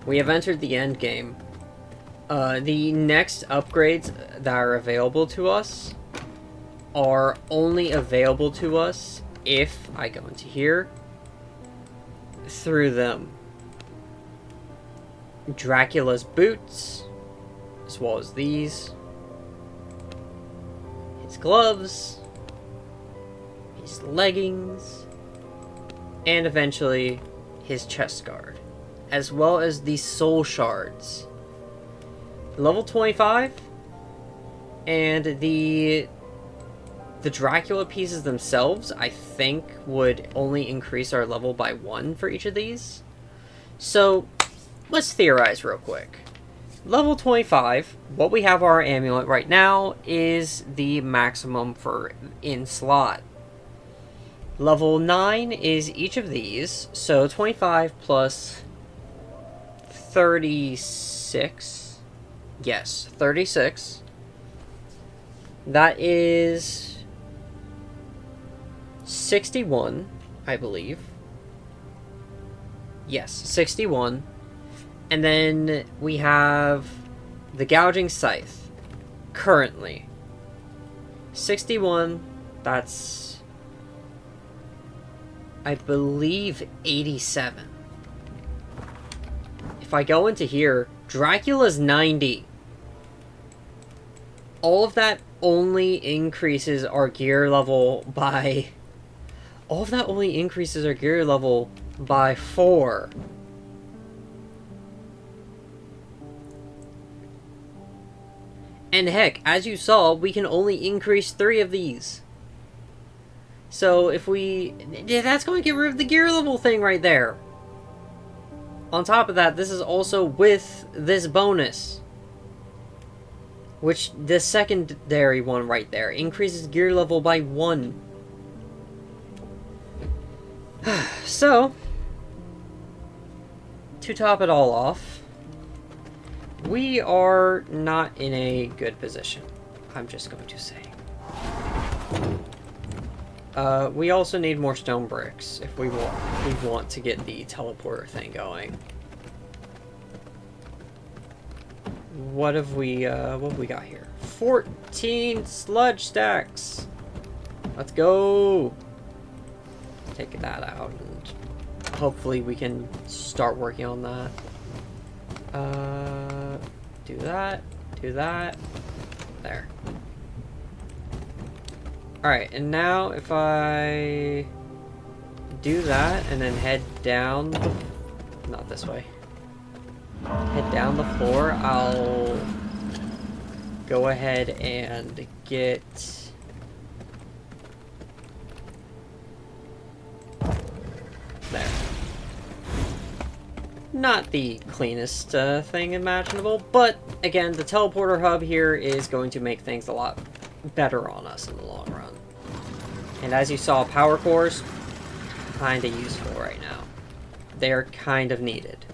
We have entered the end game. The next upgrades that are available to us are only available to us if I go into here through them. Dracula's boots, as well as these. His gloves. His leggings. And eventually his chest guard. As well as the soul shards. Level 25. And the Dracula pieces themselves, I think, would only increase our level by 1 for each of these. So, let's theorize real quick. Level 25, what we have our amulet right now is the maximum for in slot. Level 9 is each of these, so 25 plus 36. Yes, 36. That is 61, I believe. Yes, 61. And then we have the Gouging Scythe. Currently. 61, that's, I believe, 87. If I go into here, Dracula's 90. All of that only increases our gear level by... All of that only increases our gear level by 4. And heck, as you saw, we can only increase 3 of these. So if we... Yeah, that's going to get rid of the gear level thing right there. On top of that, this is also with this bonus. Which, the secondary one right there, increases gear level by 1. So, to top it all off, we are not in a good position. I'm just going to say. We also need more stone bricks if we want to get the teleporter thing going. What have we got here? 14 sludge stacks. Let's go. Take that out, and hopefully we can start working on that. Do that. There. Alright, and now if I do that and then head down the... Not this way. Head down the floor, I'll go ahead and get... There. Not the cleanest thing imaginable, but again, the teleporter hub here is going to make things a lot better on us in the long run. And as you saw, power cores, kinda useful right now. They're kind of needed.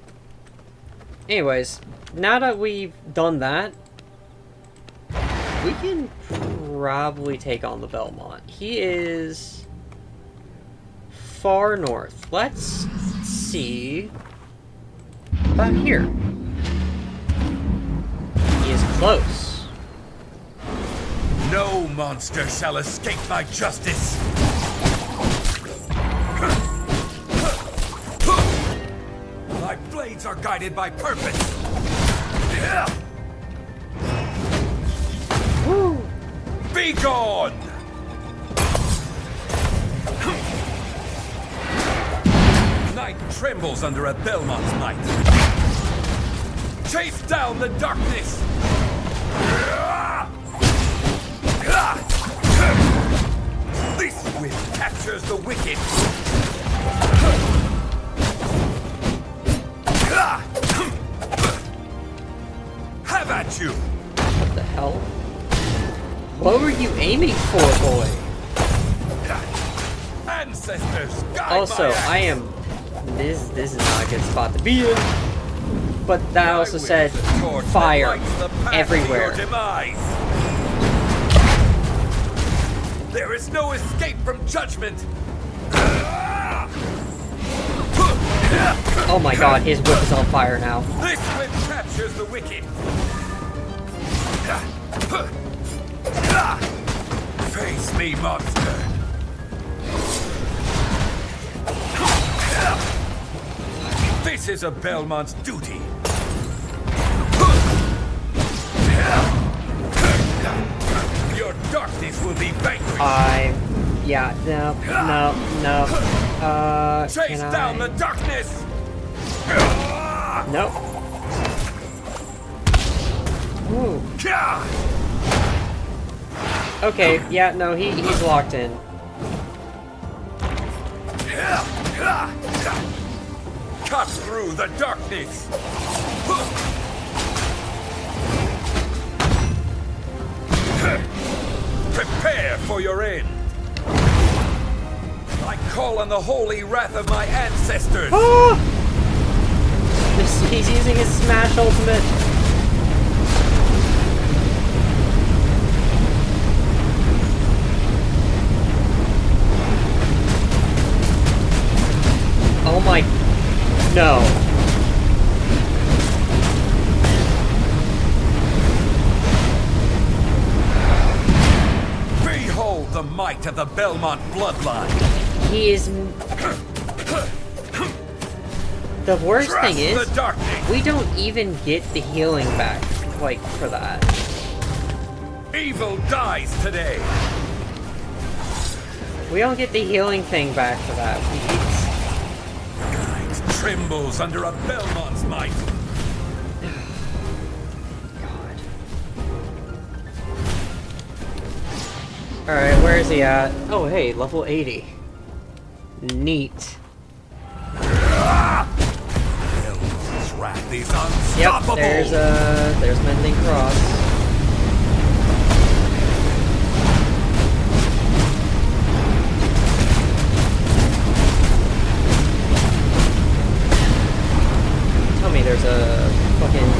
Anyways, now that we've done that, we can probably take on the Belmont. He is far north. Let's see about here. He is close. No monster shall escape my justice. My blades are guided by purpose. Woo! Be gone! Night trembles under a Belmont's might. Chase down the darkness! This whip captures the wicked! Have at you! What the hell? What were you aiming for, boy? Ancestors, guide Also, my axe. I am... This is not a good spot to be in. But that also said fire everywhere. There is no escape from judgment. Oh my god, his whip is on fire now. This whip captures the wicked. Face me, monster. This is a Belmont's duty. Your darkness will be vanquished. Yeah, no. Chase down the darkness. Nope. Ooh. Okay, yeah, no, he's locked in. Cut through the darkness. Prepare for your end. I call on the holy wrath of my ancestors. Oh! He's using his smash ultimate. Oh my... No. Behold the might of the Belmont bloodline. He is... The worst thing is, we don't even get the healing back, like, for that. Evil dies today. We don't get the healing thing back for that. Night trembles under a Belmont's might. God. Alright, where is he at? Oh, hey, level 80. Neat. Belmont's wrath is unstoppable. Yep, there's Mending Cross. Tell me there's a fucking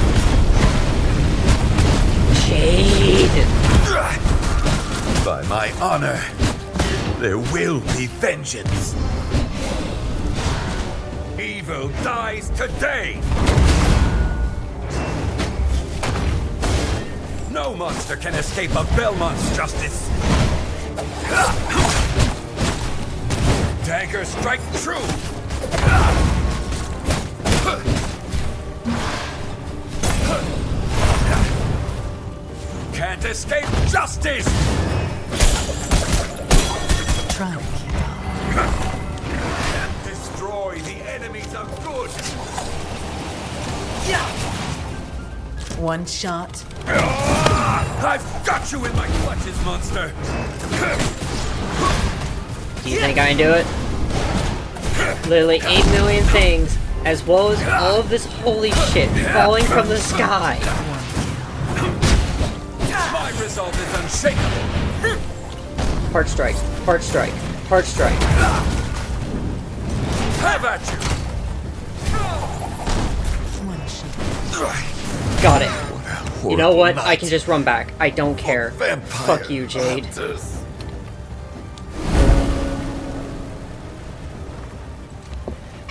shade. By my honor, there will be vengeance. Evil dies today. No monster can escape a Belmont's justice. Dagger strike true. Can't escape justice. Try to Destroy the enemies of good. one shot. I've got you in my clutches, monster. Do you think I can do it? Literally 8 million things, as well as all of this holy shit falling from the sky. My resolve is unshakable. Heart strike, heart strike, heart strike. Have at you. One shot. Got it. You know what? I can just run back. I don't care. Vampire Fuck you, Jade. hunters.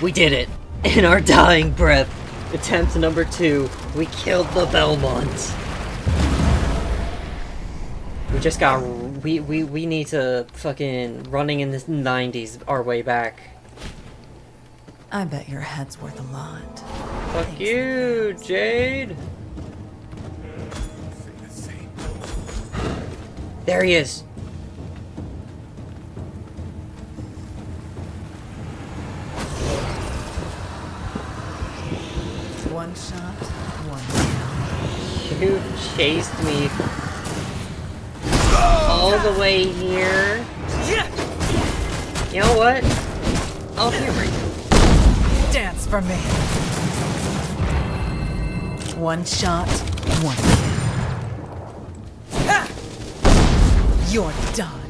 We did it! In our dying breath, attempt number 2, we killed the Belmont. We just got... We need to fucking running in the 90s our way back. I bet your head's worth a lot. Fuck Thanks, you, Jade! There he is! One shot, one kill. You chased me all the way here. You know what? I'll humor you. Dance for me. One shot, one kill. You're done.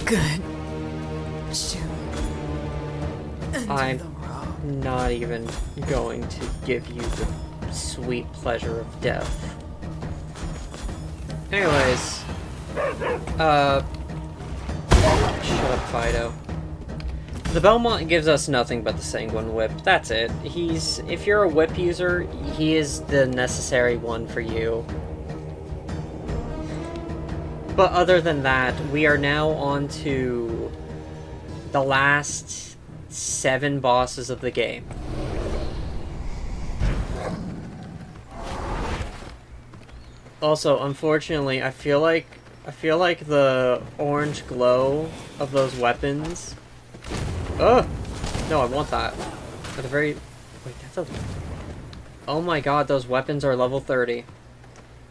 Good. Shoot. I'm not even going to give you the sweet pleasure of death. Shut up, Fido. The Belmont gives us nothing but the Sanguine Whip. That's it. If you're a whip user, he is the necessary one for you. But other than that, we are now on to the last 7 bosses of the game. Also, unfortunately, I feel like the orange glow of those weapons. Oh! No, I want that. At the very... Wait, that's a... Oh my god, those weapons are level 30.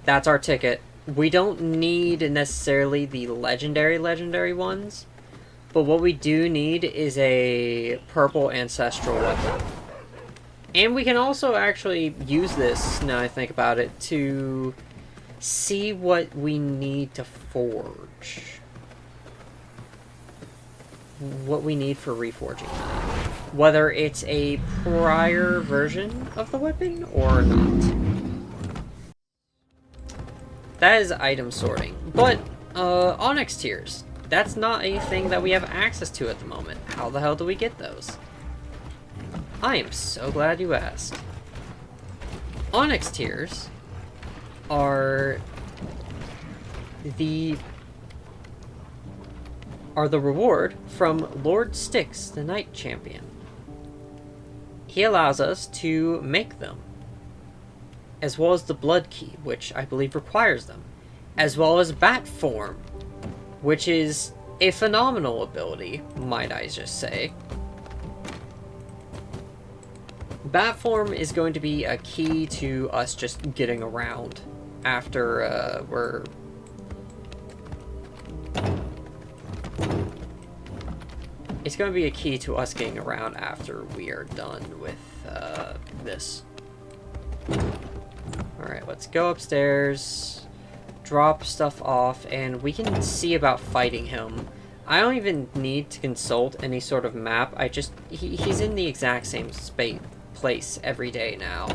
That's our ticket. We don't need necessarily the legendary ones, but what we do need is a purple ancestral weapon. And we can also actually use this, now I think about it, to see what we need to forge. What we need for reforging that. Whether it's a prior version of the weapon or not. That is item sorting. But, Onyx tiers. That's not a thing that we have access to at the moment. How the hell do we get those? I am so glad you asked. Onyx tiers are the reward from Lord Styx, the Knight Champion. He allows us to make them, as well as the Blood Key, which I believe requires them, as well as Bat Form, which is a phenomenal ability, might I just say. Bat Form is going to be a key to us just getting around after we're... It's going to be a key to us getting around after we are done with this. Alright, let's go upstairs, drop stuff off, and we can see about fighting him. I don't even need to consult any sort of map. He's in the exact same place every day now.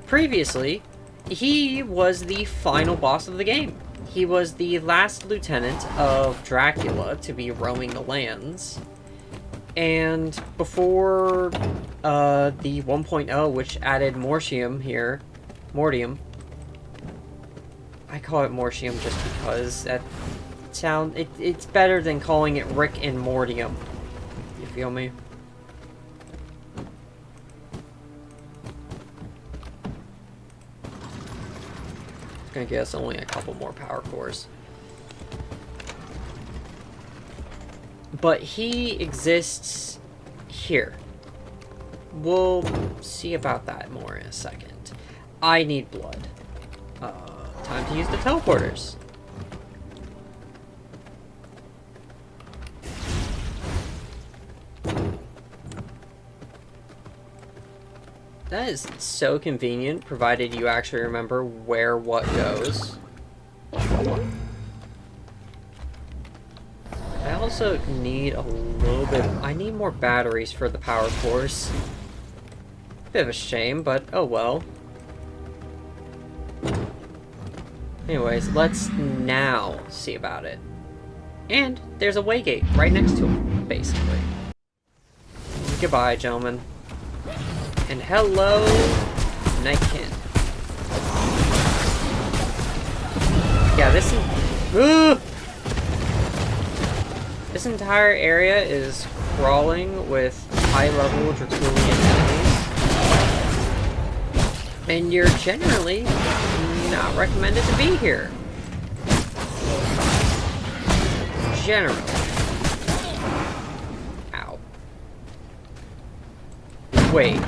Previously, he was the final boss of the game. He was the last lieutenant of Dracula to be roaming the lands. And before the 1.0, which added Mortium here, Mortium. I call it Mortium just because it's better than calling it Rick and Mortium. You feel me? It's gonna get us only a couple more power cores. But he exists here. We'll see about that more in a second. I need blood. Time to use the teleporters. That is so convenient, provided you actually remember where what goes. I also need a little bit... I need more batteries for the power cores. Bit of a shame, but oh well. Anyways, let's now see about it. And there's a waygate right next to him, basically. Goodbye, gentlemen. And hello, Nightkin. Yeah, this entire area is crawling with high-level Draculian enemies. And you're generally not recommended to be here. Generally. Ow. Wait.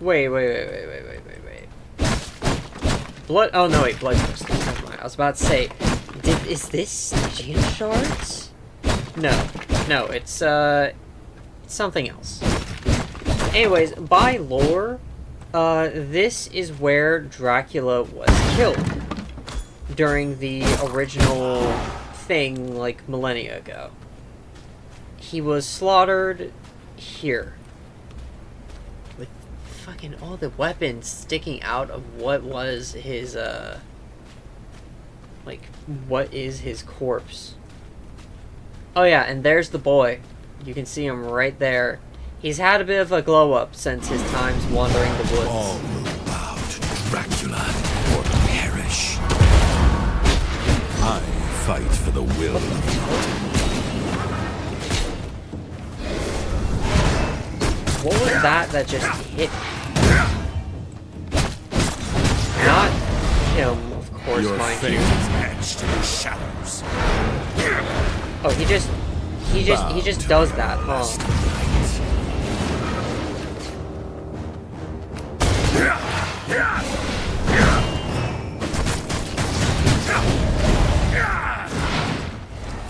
Wait. Blood? Oh no, wait, blood crystals. Never mind. I was about to say, is this Stygian shards? No, it's something else. Anyways, by lore, this is where Dracula was killed during the original thing, like millennia ago. He was slaughtered here. With fucking all the weapons sticking out of what was his, Like, what is his corpse? Oh yeah, and there's the boy. You can see him right there. He's had a bit of a glow-up since his times wandering the woods. All will bow to Dracula or perish. I fight for the will of What was that just hit me? Not him, of course, your mind fate you. is etched in the shadows. Oh, he just does that, huh?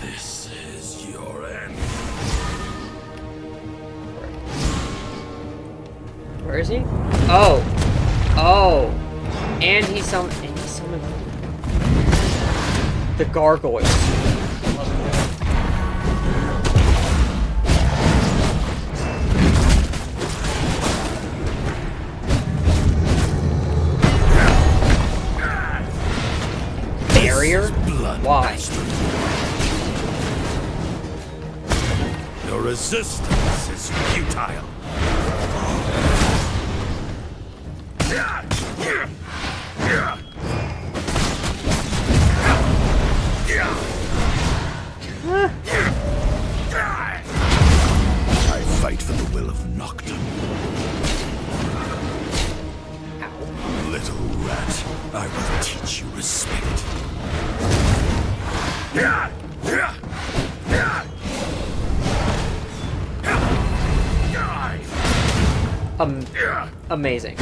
This is your end. Where is he? Oh, oh, and he summoned the gargoyles. Barrier? Why? Your resistance is futile. I fight for the will of Nocturne. Little rat, I will teach you respect. Amazing.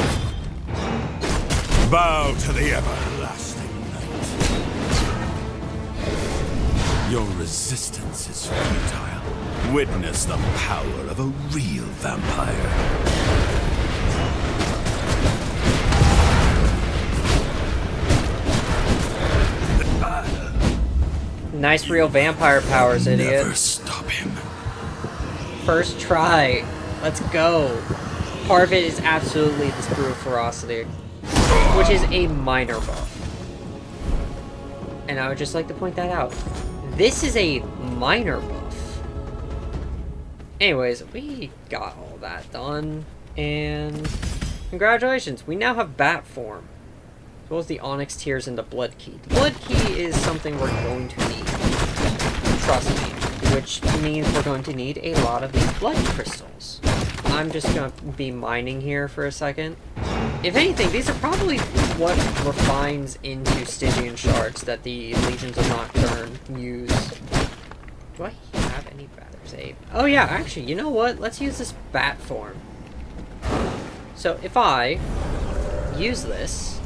Bow to the everlasting night. Your resistance is futile. Witness the power of a real vampire. Nice real vampire powers, idiot. Never stop him. First try. Let's go. Part of it is absolutely the Sprue of Ferocity, which is a minor buff. And I would just like to point that out. This is a minor buff. Anyways, we got all that done. And congratulations, we now have Bat form. As well as the Onyx Tears and the Blood Key. The Blood Key is something we're going to need. Trust me. Which means we're going to need a lot of these blood crystals. I'm just going to be mining here for a second. If anything, these are probably what refines into Stygian shards that the Legions of Nocturne use. Do I have any batteries? Oh yeah, actually, you know what? Let's use this bat form. So if I use this,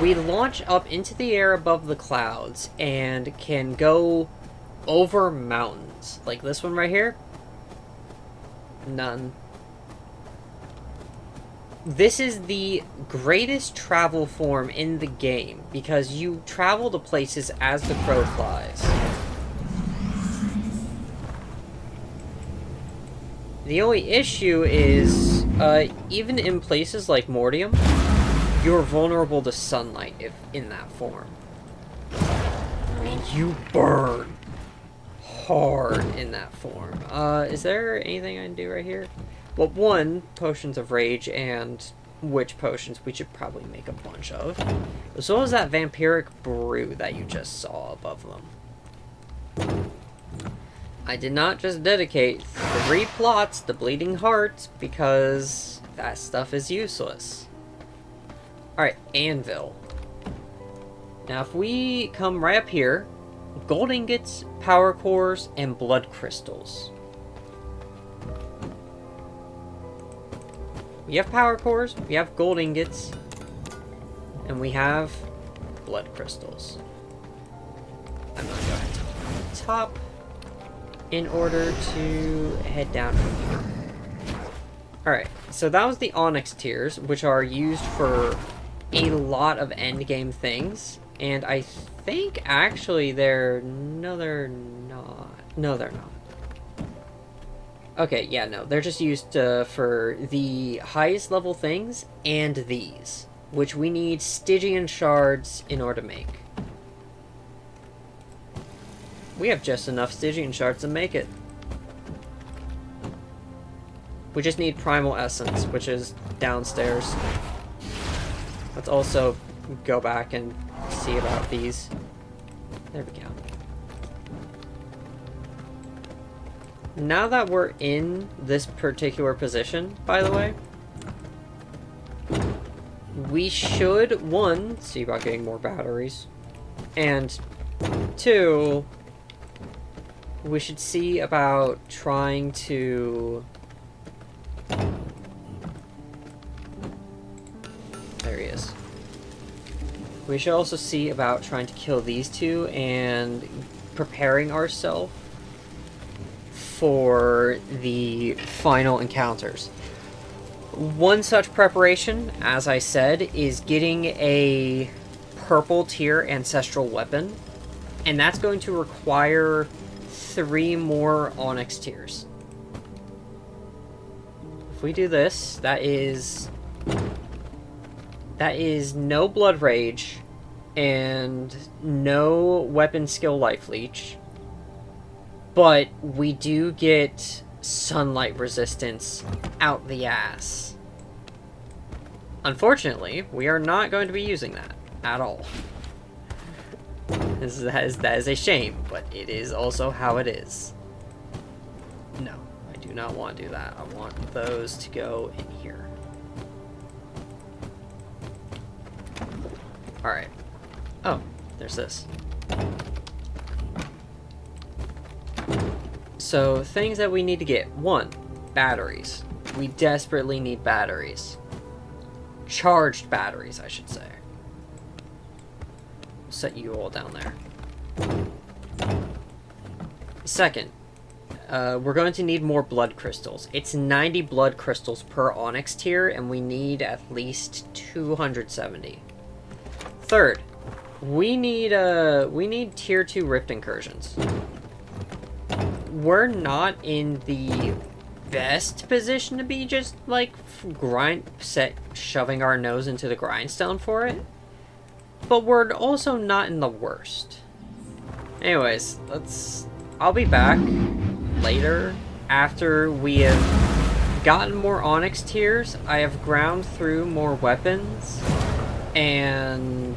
we launch up into the air above the clouds and can go over mountains. Like this one right here. None. This is the greatest travel form in the game because you travel to places as the crow flies. The only issue is, even in places like Mortium, you're vulnerable to sunlight if in that form. And you burn hard in that form. Is there anything I can do right here? Well, one, potions of rage and witch potions we should probably make a bunch of. As well as that vampiric brew that you just saw above them. I did not just dedicate 3 plots to Bleeding Heart because that stuff is useless. Alright, Anvil. Now if we come right up here, gold ingots, power cores, and blood crystals. We have power cores, we have gold ingots, and we have blood crystals. I'm gonna go ahead to the top in order to head down from here. Alright, so that was the Onyx Tears, which are used for a lot of endgame things. And I think actually they're... No, they're not. No, they're not. Okay, yeah, no. They're just used for the highest level things and these. which we need Stygian shards in order to make. We have just enough Stygian shards to make it. We just need Primal Essence, which is downstairs. Let's also go back and see about these. There we go. Now that we're in this particular position, by the way, we should, one, see about getting more batteries, and two, we should see about trying to... There he is. We should also see about trying to kill these two and preparing ourselves for the final encounters. One such preparation, as I said, is getting a purple tier ancestral weapon, and that's going to require 3 more onyx tiers. If we do this, that is no blood rage and no weapon skill life leech, but we do get sunlight resistance out the ass. Unfortunately, we are not going to be using that at all. That is a shame, but it is also how it is. No, I do not want to do that. I want those to go in here. Alright. Oh, there's this. So, things that we need to get. 1, batteries. We desperately need batteries. Charged batteries, I should say. Set you all down there. Second, we're going to need more blood crystals. It's 90 blood crystals per onyx tier, and we need at least 270. Third, we need tier 2 rift incursions. We're not in the best position to be just like shoving our nose into the grindstone for it, but we're also not in the worst. Anyways, I'll be back later after we have gotten more onyx tiers. I have ground through more weapons, and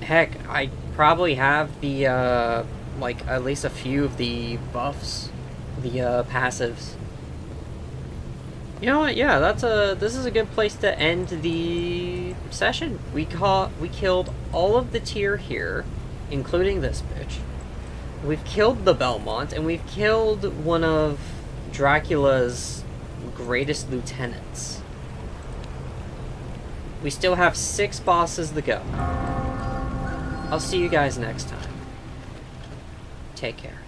heck, I probably have the like at least a few of the buffs, the passives. You know what? Yeah, this is a good place to end the session. We killed all of the tier here, including this bitch. We've killed the Belmont, and we've killed one of Dracula's greatest lieutenants. We still have 6 bosses to go. I'll see you guys next time. Take care.